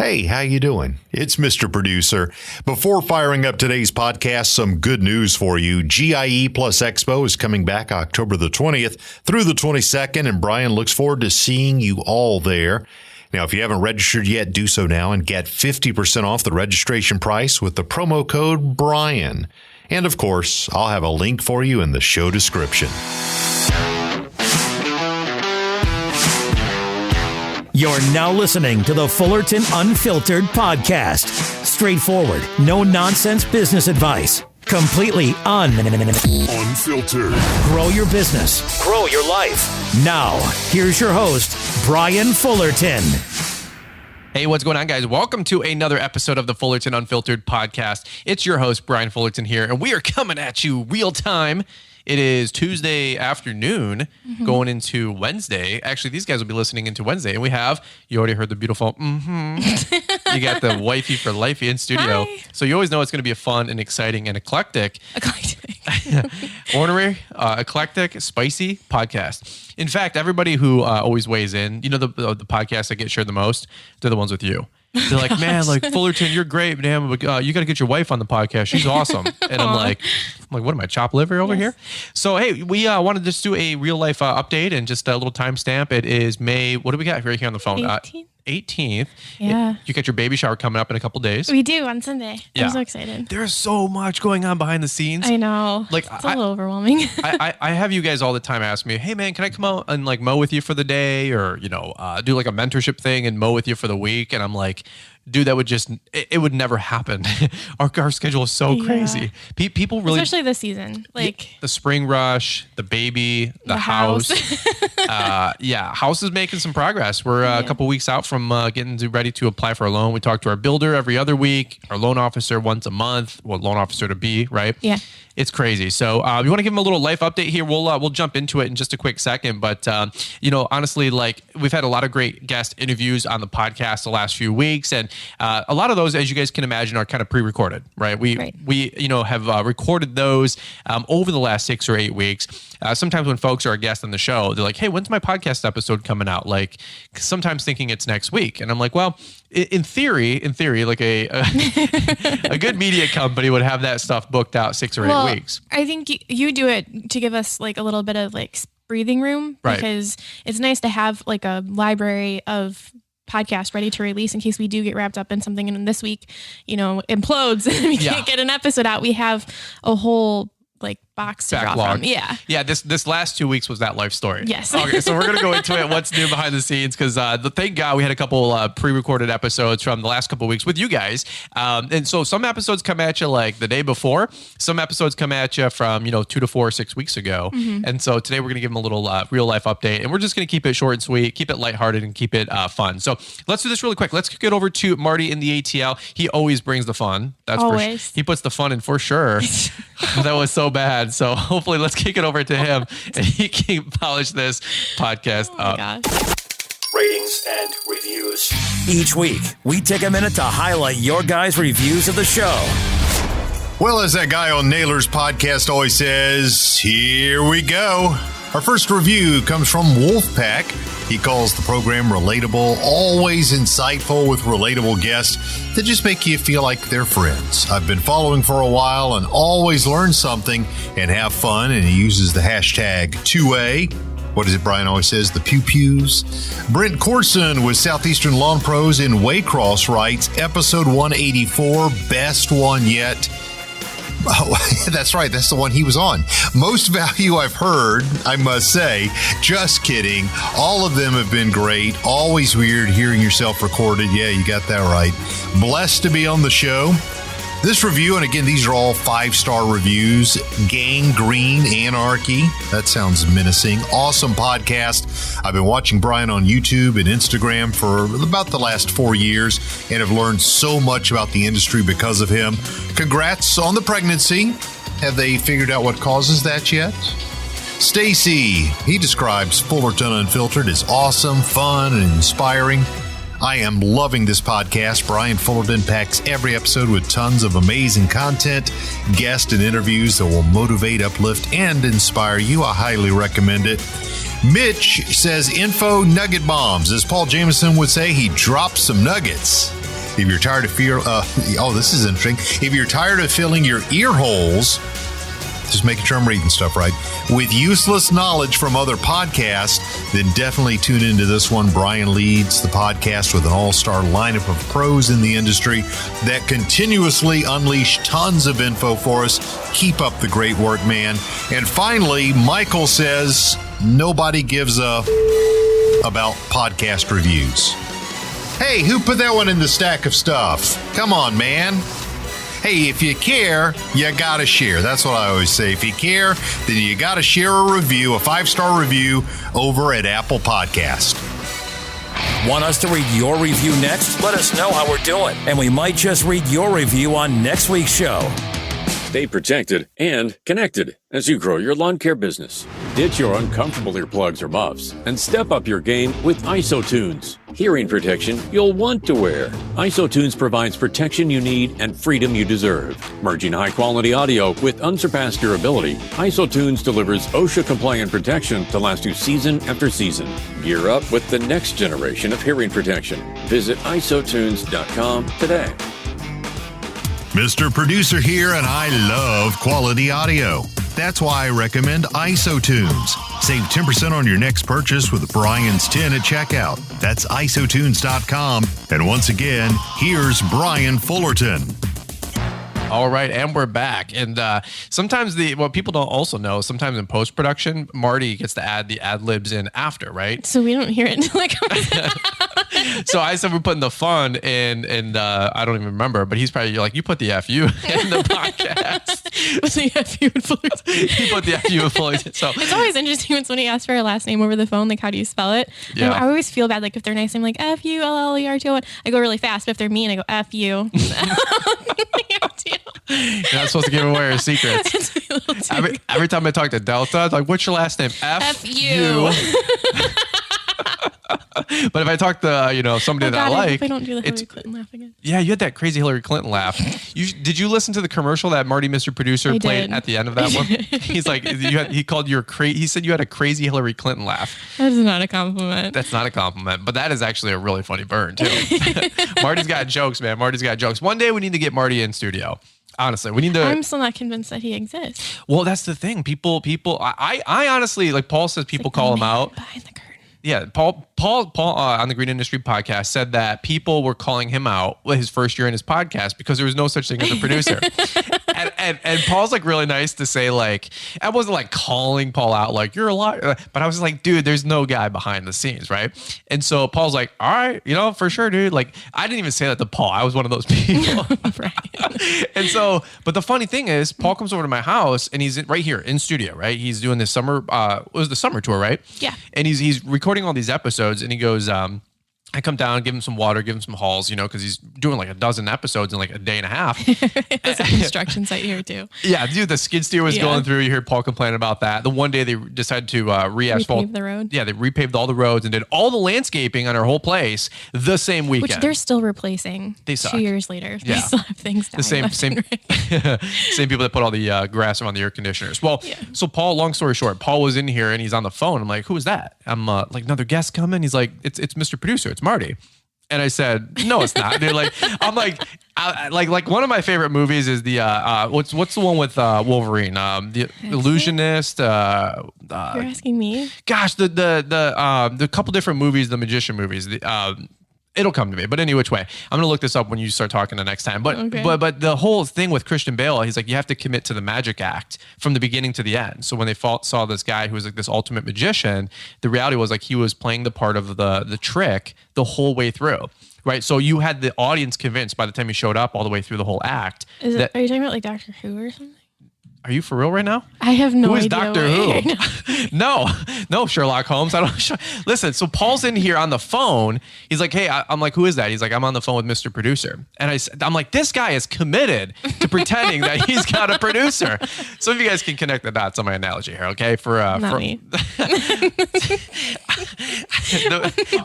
Hey, how you doing? It's Mr. Producer. Before firing up today's podcast, some good news for you. GIE Plus Expo is coming back October the 20th through the 22nd, and Brian looks forward to seeing you all there. Now, if you haven't registered yet, do so now and get 50% off the registration price with the promo code BRIAN. And of course, I'll have a link for you in the show description. You're now listening to the Fullerton Unfiltered podcast. Straightforward, no nonsense business advice. Completely unfiltered. Grow your business. Grow your life. Now, here's your host, Brian Fullerton. Hey, what's going on, guys? Welcome to another episode of the Fullerton Unfiltered podcast. It's your host, Brian Fullerton here, and we are coming at you real time. It is Tuesday afternoon going into Wednesday. Actually, these guys will be listening into Wednesday. And we have, you already heard the beautiful You got the wifey for lifey in studio. Hi. So you always know it's going to be a fun and exciting and eclectic, ornery, eclectic, spicy podcast. In fact, everybody who always weighs in, you know, the podcasts that get shared the most, they're the ones with you. They're like, man, like Fullerton, you're great, man. But, you got to get your wife on the podcast. She's awesome. And I'm like, what am I, chopped liver over here? So, hey, we wanted to just do a real life update and just a little timestamp. It is May. What do we got right here on the phone? 18th. Yeah. You got your baby shower coming up in a couple days. We do on Sunday. Yeah. I'm so excited. There's so much going on behind the scenes. I know. Like, it's a little overwhelming. I have you guys all the time ask me, hey man, can I come out and like mow with you for the day, or do like a mentorship thing and mow with you for the week? And I'm like, dude, that would just it would never happen. Our schedule is so crazy. People really, especially this season, like the spring rush, the baby, the house. House is making some progress. We're a couple weeks out from getting ready to apply for a loan. We talk to our builder every other week, our loan officer once a month. Well, loan officer to be, right? Yeah. It's crazy. So you want to give them a little life update here. We'll jump into it in just a quick second. But, honestly, like we've had a lot of great guest interviews on the podcast the last few weeks. And a lot of those, as you guys can imagine, are kind of pre-recorded, right? We have recorded those over the last 6 or 8 weeks. Sometimes when folks are a guest on the show, they're like, hey, when's my podcast episode coming out? Like sometimes thinking it's next week. And I'm like, well, in theory, like a good media company would have that stuff booked out 6 or 8 weeks. I think you do it to give us like a little bit of like breathing room, because it's nice to have like a library of podcasts ready to release in case we do get wrapped up in something and this week, implodes and we can't get an episode out. We have a whole like box to draw from. Yeah. This last 2 weeks was that life story. Yes. Okay, so we're gonna go into it. What's new behind the scenes? Because thank God we had a couple pre-recorded episodes from the last couple of weeks with you guys. And so some episodes come at you like the day before. Some episodes come at you from 2 to 4 or 6 weeks ago. And so today we're gonna give them a little real life update, and we're just gonna keep it short and sweet, keep it lighthearted, and keep it fun. So let's do this really quick. Let's get over to Marty in the ATL. He always brings the fun. That's always. For sure. He puts the fun in for sure. That was so bad. So hopefully let's kick it over to him and he can polish this podcast up. Gosh. Ratings and reviews. Each week, we take a minute to highlight your guys' reviews of the show. Well, as that guy on Naylor's podcast always says, here we go. Our first review comes from Wolfpack. He calls the program relatable, always insightful with relatable guests that just make you feel like they're friends. I've been following for a while and always learn something and have fun, and he uses the hashtag 2A. What is it Brian always says? The pew-pews. Brent Corson with Southeastern Lawn Pros in Waycross writes, episode 184, best one yet. Oh, that's right. That's the one he was on. Most value I've heard, I must say. Just kidding. All of them have been great. Always weird hearing yourself recorded. Yeah, you got that right. Blessed to be on the show. This review, and again, these are all 5-star reviews. Gang Green Anarchy. That sounds menacing. Awesome podcast. I've been watching Brian on YouTube and Instagram for about the last 4 years and have learned so much about the industry because of him. Congrats on the pregnancy. Have they figured out what causes that yet? Stacy, he describes Fullerton Unfiltered as awesome, fun, and inspiring. I am loving this podcast. Brian Fullerton packs every episode with tons of amazing content, guests, and interviews that will motivate, uplift, and inspire you. I highly recommend it. Mitch says, info nugget bombs. As Paul Jameson would say, he drops some nuggets. If you're tired of this is interesting. If you're tired of filling your ear holes, just making sure I'm reading stuff right, with useless knowledge from other podcasts, then definitely tune into this one. Brian leads the podcast with an all-star lineup of pros in the industry that continuously unleash tons of info for us. Keep up the great work, man. And finally, Michael says nobody gives a about podcast reviews. Hey, who put that one in the stack of stuff? Come on, man. Hey, if you care, you gotta share. That's what I always say. If you care, then you gotta share a review, a 5-star review over at Apple Podcast. Want us to read your review next? Let us know how we're doing, and we might just read your review on next week's show. Stay protected and connected as you grow your lawn care business. Ditch your uncomfortable earplugs or muffs and step up your game with IsoTunes. Hearing protection you'll want to wear. IsoTunes provides protection you need and freedom you deserve. Merging high-quality audio with unsurpassed durability, IsoTunes delivers OSHA-compliant protection to last you season after season. Gear up with the next generation of hearing protection. Visit isotunes.com today. Mr. Producer here, and I love quality audio. That's why I recommend IsoTunes. Save 10% on your next purchase with Brian's 10 at checkout. That's isotunes.com. And once again, here's Brian Fullerton. All right, and we're back. And sometimes what people don't also know, sometimes in post-production, Marty gets to add the ad-libs in after, right? So we don't hear it until it comes So I said we're putting the fun in, and I don't even remember, but he's probably like, you put the FU in the podcast. What's the FU in Fullerton? He put the FU in Fullerton. So it's always interesting when somebody asks for our last name over the phone, like, how do you spell it? Yeah. I always feel bad, like, if they're nice, I'm like, Fullerton. I go really fast, but if they're mean, I go FU. You're not supposed to give away our secrets. Every time I talk to Delta, it's like, what's your last name? F-U. But if I talk to somebody that I like, I hope I don't do the Hillary Clinton laugh again. Yeah, you had that crazy Hillary Clinton laugh. Did you listen to the commercial that Marty, Mr. Producer, played at the end of that one? He's like, he called you he said you had a crazy Hillary Clinton laugh. That is not a compliment. That's not a compliment, but that is actually a really funny burn too. Marty's got jokes, man. Marty's got jokes. One day we need to get Marty in studio. Honestly, we need to. I'm still not convinced that he exists. Well, that's the thing. People. I honestly, like Paul says, people call him out. Behind the curtain. Yeah, Paul on the Green Industry podcast said that people were calling him out his first year in his podcast because there was no such thing as a producer. and Paul's like really nice to say, like, I wasn't like calling Paul out like you're a liar, but I was like, dude, there's no guy behind the scenes, right? And so Paul's like, all right, for sure, dude. Like, I didn't even say that to Paul. I was one of those people. Right. And so, but the funny thing is, Paul comes over to my house and he's right here in studio, right? He's doing this summer, it was the summer tour, right? Yeah. And he's recording all these episodes, and he goes, I come down, give him some water, give him some halls, because he's doing like a dozen episodes in like a day and a half. There's a construction site here too. Yeah, dude, the skid steer was going through. You heard Paul complaining about that. The one day they decided to re-asphalt the road. Yeah, they repaved all the roads and did all the landscaping on our whole place the same weekend. Which they're still replacing. They suck. 2 years later. Yeah. They still have things dying. The same people that put all the grass around the air conditioners. Well, so Paul, long story short, Paul was in here and he's on the phone. I'm like, who is that? I'm like, another guest coming. He's like, it's Mr. Producer. It's Marty. And I said, no, it's not, dude. Like, I'm like, like one of my favorite movies is the what's the one with Wolverine? The Illusionist. You're asking me? Gosh, the couple different movies, the magician movies. It'll come to me, but any which way, I'm gonna look this up when you start talking the next time. But but the whole thing with Christian Bale, he's like, you have to commit to the magic act from the beginning to the end. So when they saw this guy who was like this ultimate magician, the reality was like he was playing the part of the trick the whole way through. Right, so you had the audience convinced by the time he showed up all the way through the whole act. Are you talking about like Doctor Who or something? Are you for real right now? I have no idea. Who is Doctor Who? No, Sherlock Holmes. I don't. Listen, so Paul's in here on the phone. He's like, hey, I'm like, who is that? He's like, I'm on the phone with Mr. Producer. And I'm like, this guy is committed to pretending that he's got a producer. So if you guys can connect the dots on my analogy here, okay? Not me.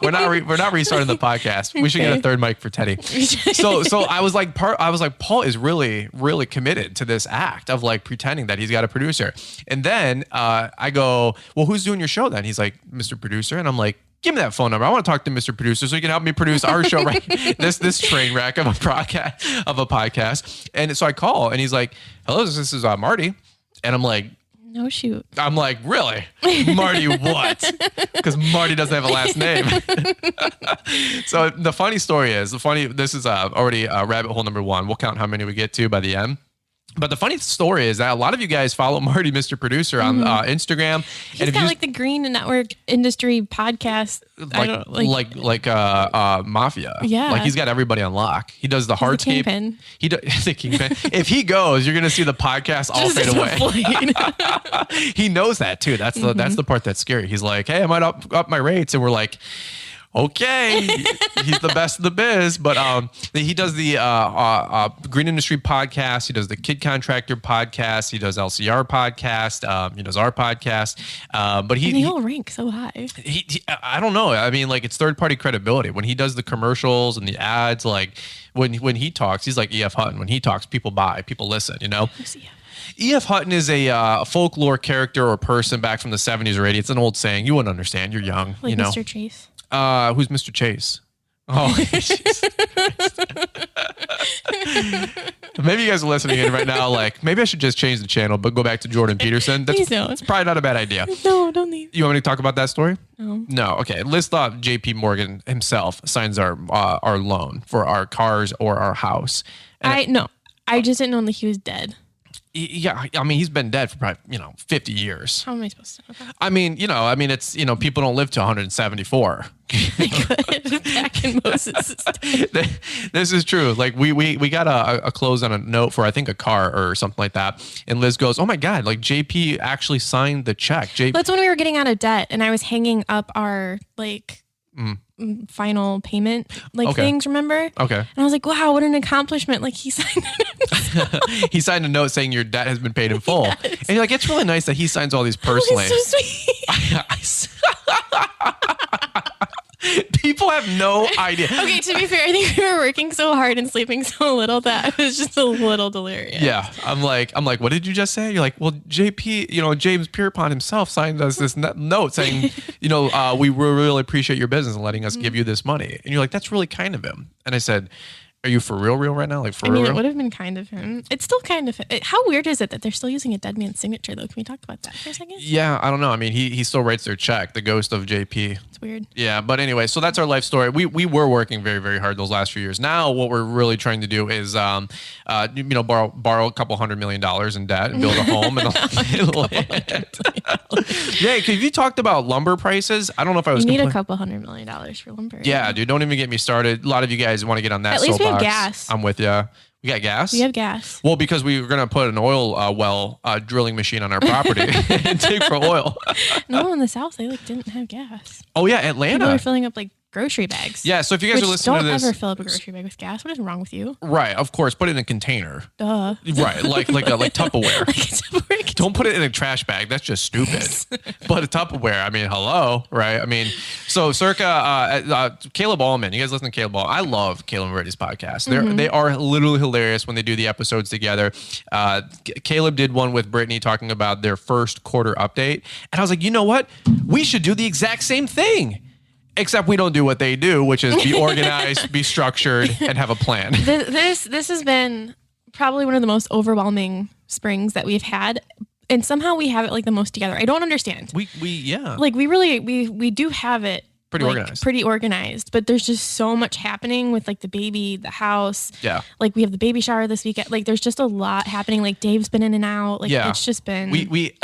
We're not restarting the podcast. We should get a third mic for Teddy. So I was like, Paul is really, really committed to this act of like pretending that he's got a producer. And then I go, well, who's doing your show then? He's like, Mr. Producer. And I'm like, give me that phone number. I want to talk to Mr. Producer so he can help me produce our show, right? This train wreck of a podcast. And so I call and he's like, hello, this is Marty. And I'm like, no shoot. I'm like, really? Marty what? Because Marty doesn't have a last name. So the funny story is, this is already rabbit hole number 1. We'll count how many we get to by the end. But the funny story is that a lot of you guys follow Marty, Mr. Producer, on Instagram. He's got like the green network industry podcast. Like Mafia. Yeah. Like he's got everybody on lock. He does the hardscape. He The kingpin. If he goes, you're going to see the podcast all fade away. He knows that too. That's the part that's scary. He's like, hey, I might up my rates. And we're like, okay, he's the best of the biz. But he does the Green Industry podcast. He does the Kid Contractor podcast. He does LCR podcast. He does our podcast. But they all rank so high. I don't know. I mean, like it's third party credibility. When he does the commercials and the ads, like when he talks, he's like E.F. Hutton. When he talks, people buy, people listen. You know. E.F. Hutton is a folklore character or person back from the 70s or 80s. It's an old saying. You wouldn't understand. You're young. Like you know. Mr. Chase. Who's Mr. Chase? Oh, maybe you guys are listening in right now. Like, maybe I should just change the channel, but go back to Jordan Peterson. Please don't. That's probably not a bad idea. No, don't leave. You want me to talk about that story? No. No. Okay. Let's thought J.P. Morgan himself signs our loan for our cars or our house. And I just didn't know that he was dead. Yeah, I mean, he's been dead for probably 50 years. How am I supposed to know that? I mean, it's people don't live to 174. They could back in Moses' day. This is true. Like we got a close on a note for I think a car or something like that, and Liz goes, "Oh my God! Like JP actually signed the check." That's when we were getting out of debt, and I was hanging up our final payment things, remember? Okay. And I was like, wow, what an accomplishment. Like he signed it. He signed a note saying your debt has been paid in full. Yes. And you're like, it's really nice that he signs all these personally. Oh, he's so sweet. People have no idea. Okay, to be fair, I think we were working so hard and sleeping so little that I was just a little delirious. Yeah. I'm like, what did you just say? You're like, well, JP, James Pierpont himself signed us this note saying, we really appreciate your business and letting us give you this money. And you're like, that's really kind of him. And I said, are you for real right now? Like for real? It would have been kind of him. It's still kind of him. How weird is it that they're still using a dead man's signature though? Can we talk about that for a second? Yeah, I don't know. I mean, he still writes their check, the ghost of JP. It's weird. Yeah, but anyway, so that's our life story. We were working very, very hard those last few years. Now what we're really trying to do is borrow a couple $100 million in debt and build a home and yeah, because you talked about lumber prices. I don't know if I was. You need a couple $100 million for lumber. Yeah, dude, don't even get me started. A lot of you guys want to get on that. At least we have gas. I'm with you. We got gas? We have gas. Well, because we were going to put an oil drilling machine on our property and dig for oil. No, in the South, they didn't have gas. Oh, yeah, Atlanta. People were filling up grocery bags. Yeah, so if you guys are listening to this. Don't ever fill up a grocery bag with gas. What is wrong with you? Right, of course. Put it in a container. Duh. Right, like Tupperware. Like a Tupperware. Don't put it in a trash bag. That's just stupid. But a Tupperware, I mean, hello, right? I mean, so circa Caleb Allman. You guys listen to Caleb Allman. I love Caleb and Brady's podcast. They are literally hilarious when they do the episodes together. Caleb did one with Brittany talking about their first quarter update. And I was like, you know what? We should do the exact same thing. Except we don't do what they do, which is be organized, be structured, and have a plan. This has been probably one of the most overwhelming springs that we've had. And somehow we have it the most together. I don't understand. We do have it pretty organized, but there's just so much happening with the baby, the house. Yeah. We have the baby shower this weekend. There's just a lot happening. Dave's been in and out. It's just been.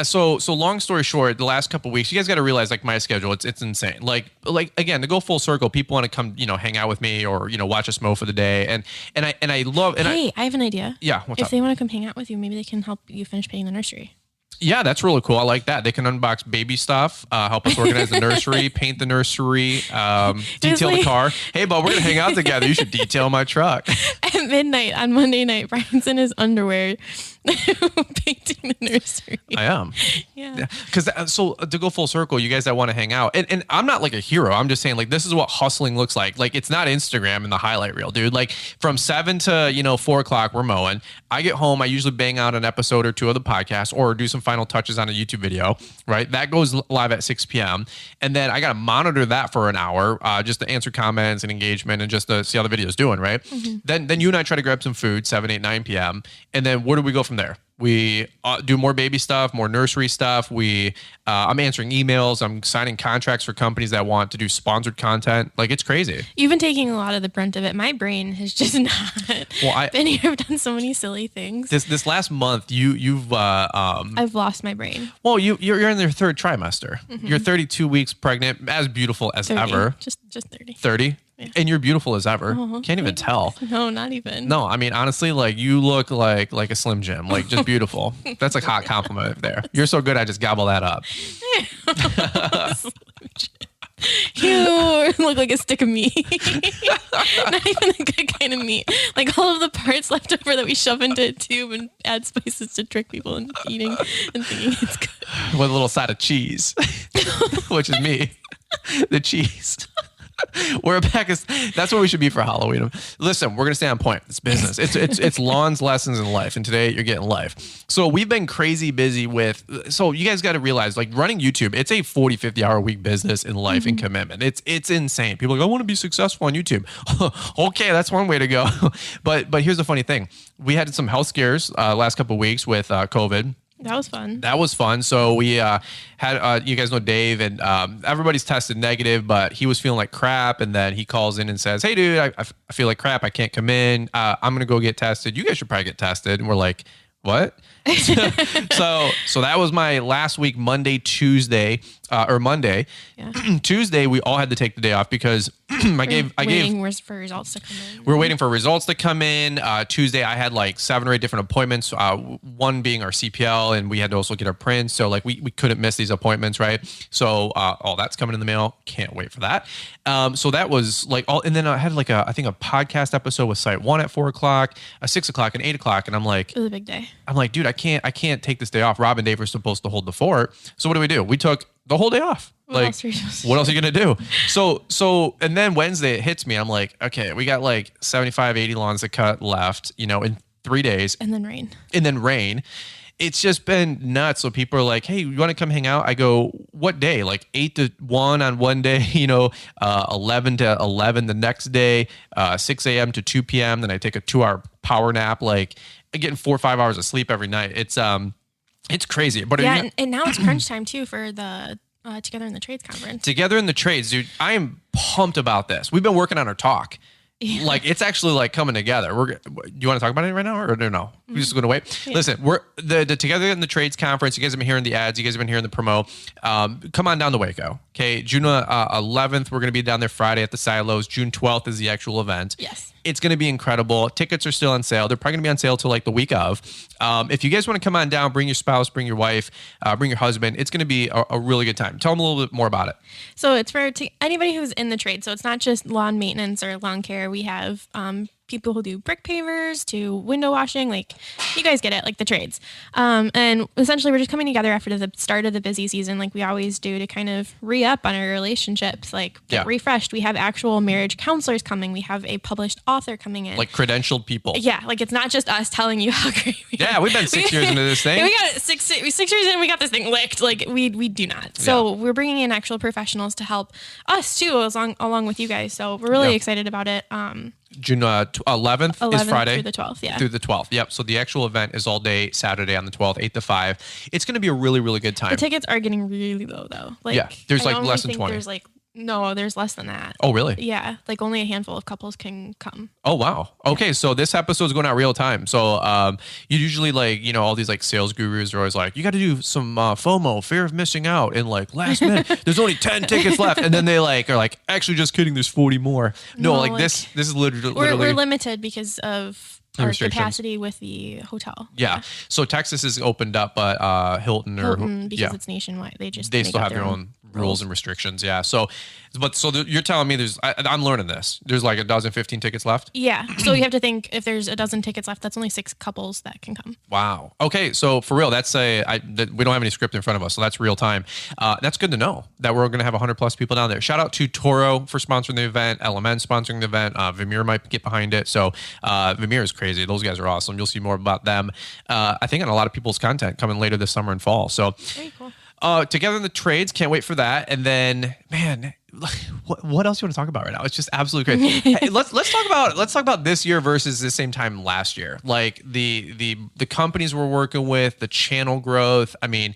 So long story short, the last couple of weeks, you guys got to realize my schedule. It's insane. Again, to go full circle, people want to come hang out with me or watch us mow for the day, and I love. And I have an idea. Yeah. If they want to come hang out with you, maybe they can help you finish paying the nursery. Yeah, that's really cool. I like that. They can unbox baby stuff, help us organize the nursery, paint the nursery, detail the car. Hey, bud, we're going to hang out together. You should detail my truck. At midnight on Monday night, Brian's in his underwear Painting the nursery. I am. Yeah. Because so to go full circle, you guys that want to hang out, and I'm not like a hero. I'm just saying, like, this is what hustling looks like. Like, it's not Instagram and the highlight reel, dude. Like, from 7 to 4 o'clock, we're mowing. I get home. I usually bang out an episode or two of the podcast, or do some final touches on a YouTube video. Right, that goes live at 6 p.m. And then I got to monitor that for an hour, just to answer comments and engagement, and just to see how the video's doing. Right. Mm-hmm. Then you and I try to grab some food, 7, 8, 9 p.m. And then where do we go from there? We do more baby stuff, more nursery stuff. I'm answering emails. I'm signing contracts for companies that want to do sponsored content. Like, it's crazy. You've been taking a lot of the brunt of it. My brain has just not been here. I've done so many silly things. This last month, you've I've lost my brain. Well, you're in your third trimester. Mm-hmm. You're 32 weeks pregnant, as beautiful as 30. ever. Just 30. 30. Yeah. And you're beautiful as ever. Can't even tell. No, not even. No, I mean, honestly, like, you look like a Slim Jim, like, just beautiful. That's like a hot compliment there. You're so good, I just gobble that up. You look like a stick of meat. Not even a good kind of meat. Like, all of the parts left over that we shove into a tube and add spices to trick people into eating and thinking it's good. With a little side of cheese, which is me. The cheese. We're a pack of, that's what we should be for Halloween. Listen, we're gonna stay on point. It's business. It's Lon's lessons in life, and today you're getting life. So we've been crazy busy with. So you guys got to realize, like, running YouTube, it's a 40, 50 hour a week business in life and commitment. It's insane. People are like, I want to be successful on YouTube. Okay, that's one way to go. But here's the funny thing: we had some health scares last couple of weeks with COVID. That was fun. That was fun. So we had, you guys know Dave, and everybody's tested negative, but he was feeling like crap. And then he calls in and says, hey, dude, I feel like crap. I can't come in. I'm going to go get tested. You guys should probably get tested. And we're like, what? So that was my last week, Monday, Tuesday, or Monday. Yeah. Tuesday, we all had to take the day off because I gave for results to come in. We were waiting for results to come in. Tuesday, I had like 7 or 8 different appointments. One being our CPL, and we had to also get our prints. So like we couldn't miss these appointments, right? So all that's coming in the mail. Can't wait for that. So that was like all, and then I had like I think a podcast episode with Site One at 4 o'clock, 6 o'clock, and 8 o'clock, and I'm like, it was a big day. I'm like, dude, I can't take this day off. Rob and Dave were supposed to hold the fort. So what do? We took the whole day off. What else are you going to do? So, and then Wednesday it hits me. I'm like, okay, we got like 75, 80 lawns to cut left, in 3 days. And then rain. It's just been nuts. So people are like, hey, you want to come hang out? I go, what day? Like 8 to 1 on one day, 11 to 11 the next day, 6 a.m. to 2 p.m. Then I take a 2-hour power nap, like getting 4 or 5 hours of sleep every night. It's crazy. But yeah, and now it's crunch time too for the Together in the Trades conference. Together in the Trades, dude. I am pumped about this. We've been working on our talk. Yeah. Like, it's actually like coming together. Do you want to talk about it right now or no? We're just going to wait. Yeah. Listen, we're the Together in the Trades conference. You guys have been hearing the ads. You guys have been hearing the promo. Come on down to Waco. Okay. June 11th, we're going to be down there Friday at the Silos. June 12th is the actual event. Yes. It's going to be incredible. Tickets are still on sale. They're probably going to be on sale till like the week of. If you guys want to come on down, bring your spouse, bring your wife, bring your husband. It's going to be a really good time. Tell them a little bit more about it. So it's for anybody who's in the trade. So it's not just lawn maintenance or lawn care. We have people who do brick pavers to window washing. Like, you guys get it, like the trades. And essentially we're just coming together after the start of the busy season, like we always do, to kind of re-up on our relationships, like get refreshed. We have actual marriage counselors coming. We have a published author coming in. Like credentialed people. Yeah, like it's not just us telling you how great we are. We've been 6 years into this thing. We got 6 years in, we got this thing licked. Like, we do not. So we're bringing in actual professionals to help us too, along with you guys. So we're really excited about it. June 11th is Friday. Through the 12th, yeah. Through the 12th, yep. So the actual event is all day Saturday on the 12th, 8 to 5. It's going to be a really, really good time. The tickets are getting really low, though. Like, there's like less than 20. There's less than that. Oh, really? Yeah, like only a handful of couples can come. Oh, wow. Okay, so this episode is going out real time. So you usually all these like sales gurus are always like, you got to do some FOMO, fear of missing out, and like last minute, there's only 10 tickets left, and then they are like, actually, just kidding, there's 40 more. No, this is literally we're limited because of our capacity with the hotel. Yeah. So Texas is opened up, but Hilton because it's nationwide. They still have their own rules and restrictions. Yeah. So you're telling me I'm learning this. There's like 15 tickets left. Yeah. So you have to think if there's 12 tickets left, that's only 6 couples that can come. Wow. Okay. So for real, we don't have any script in front of us. So that's real time. That's good to know that we're going to have 100 plus people down there. Shout out to Toro for sponsoring the event, LMN sponsoring the event. Vermeer might get behind it. So Vermeer is crazy. Those guys are awesome. You'll see more about them. I think on a lot of people's content coming later this summer and fall. So very cool. Together in the Trades, can't wait for that. And then, man, what else do you want to talk about right now? It's just absolutely crazy. Hey, let's talk about this year versus the same time last year. Like the companies we're working with, the channel growth. I mean,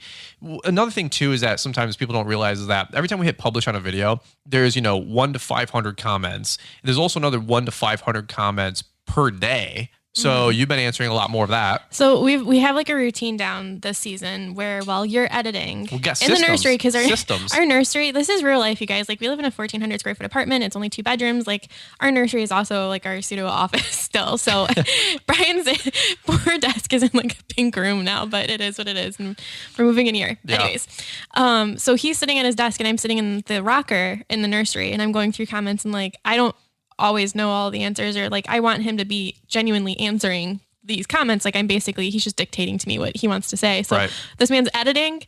another thing too is that sometimes people don't realize is that every time we hit publish on a video, there's 1 to 500 comments. There's also another 1 to 500 comments per day. So you've been answering a lot more of that. So we have like a routine down this season where while you're editing the nursery, because our nursery, this is real life, you guys. Like we live in a 1,400 square foot apartment. It's only 2 bedrooms. Like our nursery is also like our pseudo office still. So Brian's poor desk is in like a pink room now, but it is what it is. And we're moving in here. Yeah. Anyways, so he's sitting at his desk and I'm sitting in the rocker in the nursery and I'm going through comments and like, I don't always know all the answers, or like I want him to be genuinely answering these comments. Like he's just dictating to me what he wants to say. So This man's editing,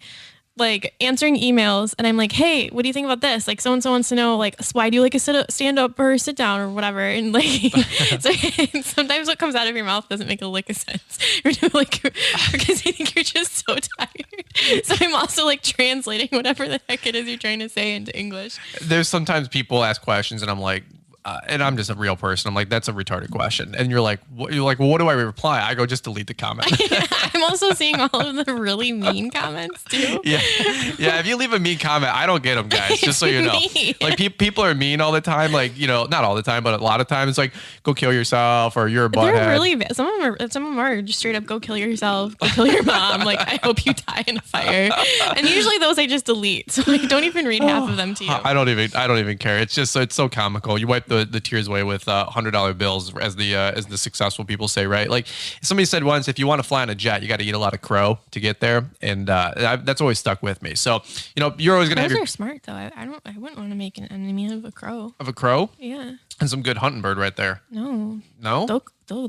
like answering emails, and I'm like, hey, what do you think about this? Like so and so wants to know, like, why do you like a stand up or sit down or whatever? And like, so sometimes what comes out of your mouth doesn't make a lick of sense. You're like, because I think you're just so tired. So I'm also like translating whatever the heck it is you're trying to say into English. There's sometimes people ask questions, and I'm like. And I'm just a real person. I'm like, that's a retarded question. And you're like, well, what do I reply? I go, just delete the comment. Yeah, I'm also seeing all of the really mean comments too. Yeah. If you leave a mean comment, I don't get them, guys. Just so you know, like people are mean all the time. Like, not all the time, but a lot of times, like, go kill yourself or you're a butthead. They're really bad. Some of them are just straight up, go kill yourself, go kill your mom. Like, I hope you die in a fire. And usually those I just delete. So like, don't even read half of them to you. I don't even care. It's just it's so comical. You wipe the tears away with $100 bills, as the successful people say, right? Like somebody said once, if you want to fly on a jet, you got to eat a lot of crow to get there, and that's always stuck with me. So you're always gonna have Crows are smart though. I wouldn't want to make an enemy of a crow. Of a crow? Yeah. And some good hunting bird right there. No.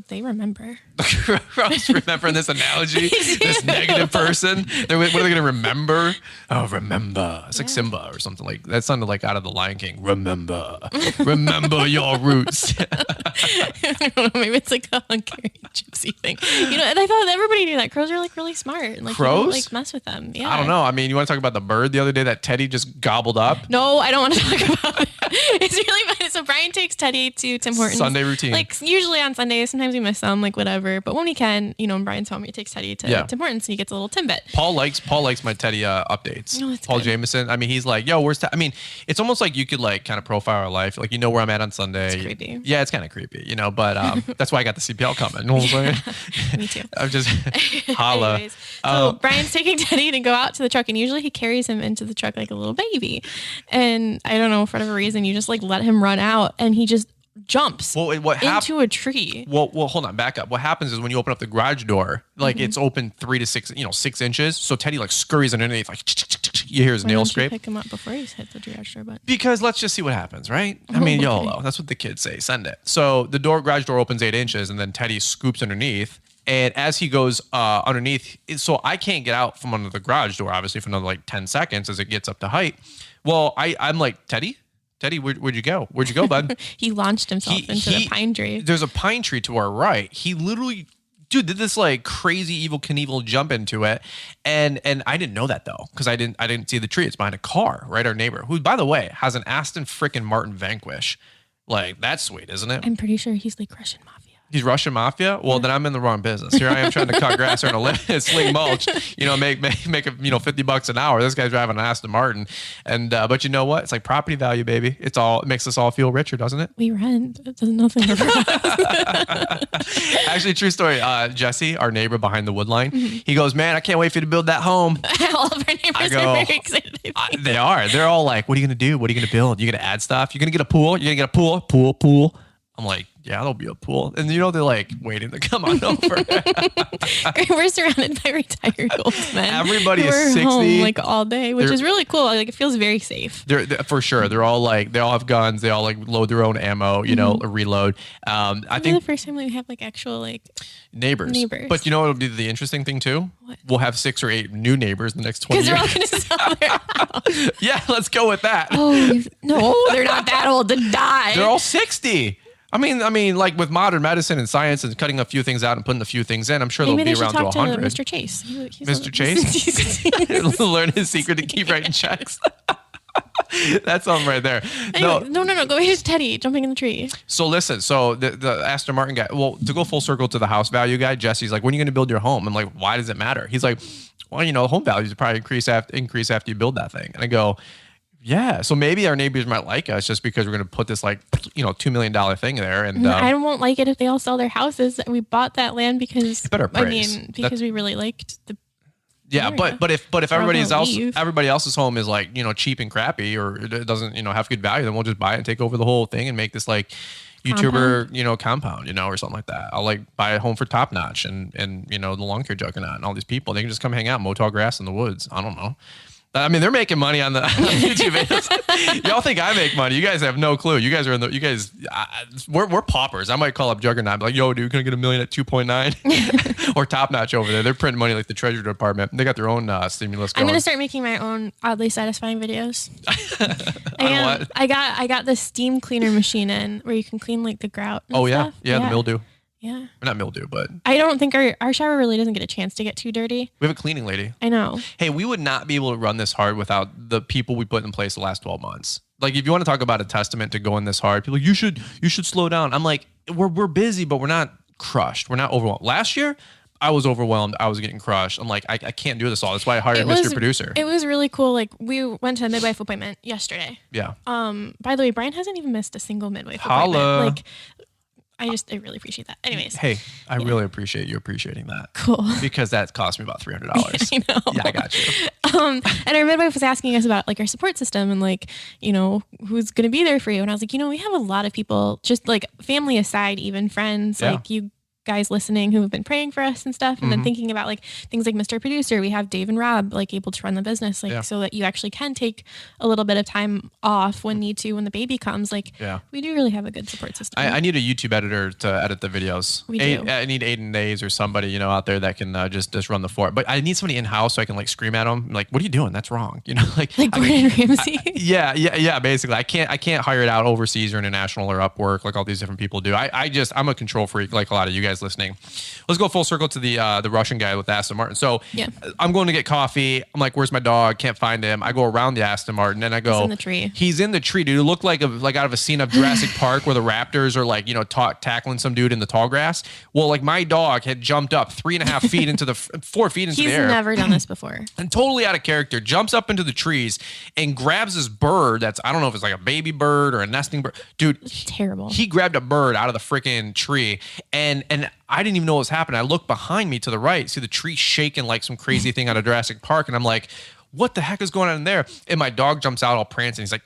They remember. Crows remembering this analogy. This negative person. What are they going to remember? Oh, remember. It's like Simba or something like that. Sounded like out of the Lion King. Remember your roots. I don't know, maybe it's like a Hungarian gypsy thing. And I thought everybody knew that crows are like really smart and like crows? People, like mess with them. Yeah. I don't know. I mean, you want to talk about the bird the other day that Teddy just gobbled up? No, I don't want to talk about it. It's really funny. So Brian takes Teddy to Tim Hortons. Sunday routine. Like usually on Sundays. Sometimes we miss some, like whatever. But when we can, when Brian's home, he takes Teddy to Tim Hortons and he gets a little Timbit. Paul likes my Teddy updates. Oh, Paul good. Jameson. I mean, he's like, yo, where's I mean, it's almost like you could like kind of profile our life. Like, where I'm at on Sunday. It's creepy. Yeah, it's kind of creepy, but that's why I got the CPL coming. You know what I'm saying? Me too. I'm just holla. Anyways, so Brian's taking Teddy to go out to the truck, and usually he carries him into the truck like a little baby. And I don't know, for whatever reason, you just like let him run out, and he just jumps into a tree. Well, hold on, back up. What happens is when you open up the garage door, like it's open 3 to 6, 6 inches. So Teddy like scurries underneath, like you hear his nail scrape. Pick him up before he's hit the garage door, but because let's just see what happens, right? I mean, YOLO. That's what the kids say. Send it. So the garage door opens 8 inches, and then Teddy scoops underneath. And as he goes underneath, so I can't get out from under the garage door, obviously, for another like 10 seconds as it gets up to height. Well, I'm like, Teddy, where'd you go? Where'd you go, bud? He launched himself into the pine tree. There's a pine tree to our right. He literally, did this like crazy evil Knievel jump into it, and I didn't know that though, because I didn't see the tree. It's behind a car, right? Our neighbor, who by the way has an Aston frickin' Martin Vanquish. Like that's sweet, isn't it? I'm pretty sure he's like Russian mafia. He's Russian mafia? Well, then I'm in the wrong business. Here I am trying to cut grass or sling mulch, make $50 an hour. This guy's driving an Aston Martin. And, but you know what? It's like property value, baby. It makes us all feel richer, doesn't it? We rent. It does nothing for us. Actually, true story. Jesse, our neighbor behind the wood line, he goes, man, I can't wait for you to build that home. All of our neighbors are very excited. They are. They're all like, what are you going to do? What are you going to build? You're going to add stuff? You're going to get a pool? You're going to get a pool? Pool. I'm like, Yeah, there'll be a pool. And they're like waiting to come on over. We're surrounded by retired old men. Everybody is 60. Home, like all day, which is really cool. Like it feels very safe. They're for sure. They're all like, they all have guns. They all like load their own ammo, reload. I think the first time we have like actual like neighbors. But you know what will be the interesting thing too? What? We'll have 6 or 8 new neighbors in the next 20 years. Because they're all going to sell their house. Yeah, let's go with that. Oh, no, they're not that old to die. They're all 60. I mean, like with modern medicine and science and cutting a few things out and putting a few things in, I'm sure they'll be around to 100. Mr. Chase. Mr. Chase? Learn his secret to keep writing checks. That's something right there. Anyway, no. Go ahead. Here's Teddy jumping in the tree. So listen, the Aston Martin guy, well, to go full circle to the house value guy, Jesse's like, when are you going to build your home? I'm like, why does it matter? He's like, well, home values probably increase after you build that thing. And I go, yeah, so maybe our neighbors might like us just because we're going to put this like, $2 million thing there. And I won't like it if they all sell their houses. We bought that land because because we really liked the. Yeah, area. but if everybody else's home is like, cheap and crappy, or it doesn't, have good value, then we'll just buy it and take over the whole thing and make this like YouTuber, compound, or something like that. I'll like buy a home for Top Notch and the lawn care juggernaut and all these people. They can just come hang out, mow tall grass in the woods. I don't know. I mean, they're making money on the YouTube videos. Y'all think I make money? You guys have no clue. You guys are we're paupers. I might call up Juggernaut, be like, yo, dude, can I get $1 million at 2.9? Or Top Notch over there. They're printing money like the Treasury Department. They got their own stimulus going. I'm gonna start making my own oddly satisfying videos. What? I got the steam cleaner machine in where you can clean like the grout. And stuff. Yeah, the mildew. Yeah. Or not mildew, but I don't think our shower really doesn't get a chance to get too dirty. We have a cleaning lady. I know. Hey, we would not be able to run this hard without the people we put in place the last 12 months. Like, if you want to talk about a testament to going this hard, people are like, you should slow down. I'm like, we're busy, but we're not crushed. We're not overwhelmed. Last year, I was overwhelmed. I was getting crushed. I'm like, I can't do this all. That's why I hired Mr. Producer. It was really cool. Like, we went to a midwife appointment yesterday. Yeah. By the way, Brian hasn't even missed a single midwife appointment. Like, I really appreciate that. Anyways. Hey, I really appreciate you appreciating that. Cool. Because that cost me about $300. I know. Yeah, I got you. And our midwife was asking us about like our support system and like, who's going to be there for you. And I was like, we have a lot of people, just like family aside, even friends, like you guys listening who have been praying for us and stuff, and then thinking about like things like Mr. Producer. We have Dave and Rob like able to run the business, like so that you actually can take a little bit of time off when need to when the baby comes. Like we do really have a good support system. I need a YouTube editor to edit the videos. I need Aiden Days or somebody out there that can just run the fort. But I need somebody in house so I can like scream at them like, "What are you doing? That's wrong." Like Gordon Ramsay. Yeah. Basically, I can't hire it out overseas or international or Upwork like all these different people do. I'm a control freak like a lot of you guys listening. Let's go full circle to the Russian guy with the Aston Martin. So I'm going to get coffee. I'm like, where's my dog? Can't find him. I go around the Aston Martin and I go, he's in the tree, dude. It looked like out of a scene of Jurassic Park where the raptors are like, tackling some dude in the tall grass. Well, like my dog had jumped up 3.5 feet into the 4 feet into the air. He's never done this before. And totally out of character, jumps up into the trees and grabs this bird that's, I don't know if it's like a baby bird or a nesting bird. Dude, it's terrible. He grabbed a bird out of the freaking tree and I didn't even know what was happening. I looked behind me to the right, see the tree shaking like some crazy thing out of Jurassic Park. And I'm like, what the heck is going on in there? And my dog jumps out all prancing. He's like,